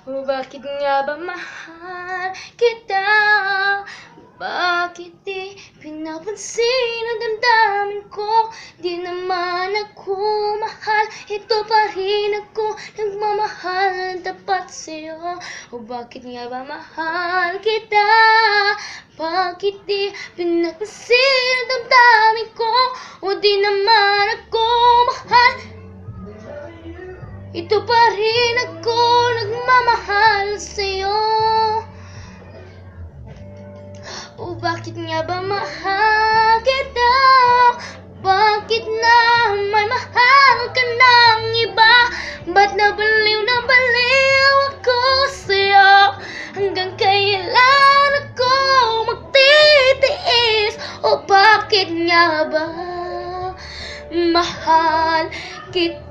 O bakit nga ba mahal kita? Bakit di pinapansin ang damdamin ko? Di naman ako mahal, ito pa rin ako nagmamahal ng tapat sa'yo. O bakit nga ba mahal kita? Bakit di pinapansin ang damdamin ko? O di naman ako mahal, ito pa rin ako nagmamahal sa'yo. O bakit nga ba mahal kita? Bakit na may mahal ka ng iba? Ba't nabaliw na baliw ako sa'yo? Hanggang kailan ako magtitiis? O bakit nga ba mahal kita?